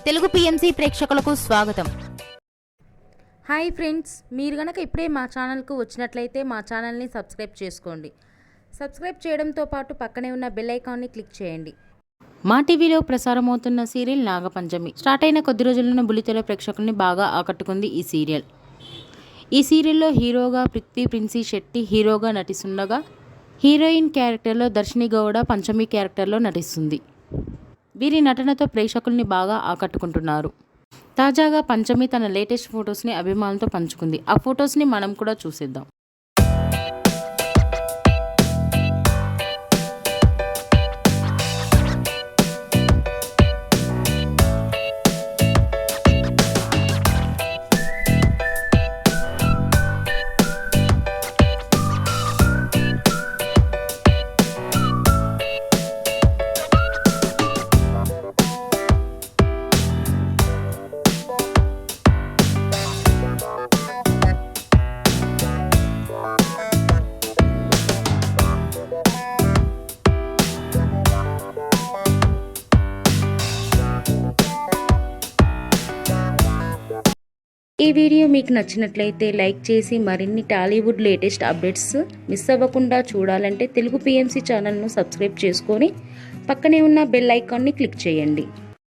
Telugu PMC ప్రేక్షకులకు స్వాగతం. Hi friends, మీరు గనక ఇప్పుడే మా ఛానల్కు వచ్చినట్లయితే మా ఛానల్ని సబ్స్క్రైబ్ చేసుకోండి. సబ్స్క్రైబ్ చేయడంతో పాటు పక్కనే ఉన్న బెల్ ఐకాన్ని క్లిక్ చేయండి. మా టీవీలో ప్రసారమవుతున్న సీరియల్ నాగపంచమి స్టార్ట్ అయిన కొద్ది రోజుల్లోనే బుల్లితెర ప్రేక్షకుల్ని బాగా ఆకట్టుకుంది ఈ సీరియల్. ఈ సీరియల్లో హీరోగా పృథ్వీ ప్రిన్సీ శెట్టి హీరోగా నటిస్తుండగా, హీరోయిన్ క్యారెక్టర్లో దర్శిని గౌడ పంచమి క్యారెక్టర్లో నటిస్తుంది. వీరి నటనతో ప్రేక్షకుల్ని బాగా ఆకట్టుకుంటున్నారు. తాజాగా పంచమి తన లేటెస్ట్ ఫొటోస్ని అభిమానులతో పంచుకుంది. ఆ ఫొటోస్ని మనం కూడా చూసేద్దాం. ఈ వీడియో మీకు నచ్చినట్లయితే లైక్ చేసి మరిన్ని టాలీవుడ్ లేటెస్ట్ అప్డేట్స్ మిస్ అవ్వకుండా చూడాలంటే తెలుగు పిఎంసి ఛానల్ను సబ్స్క్రైబ్ చేసుకొని పక్కనే ఉన్న బెల్ ఐకాన్ని క్లిక్ చేయండి.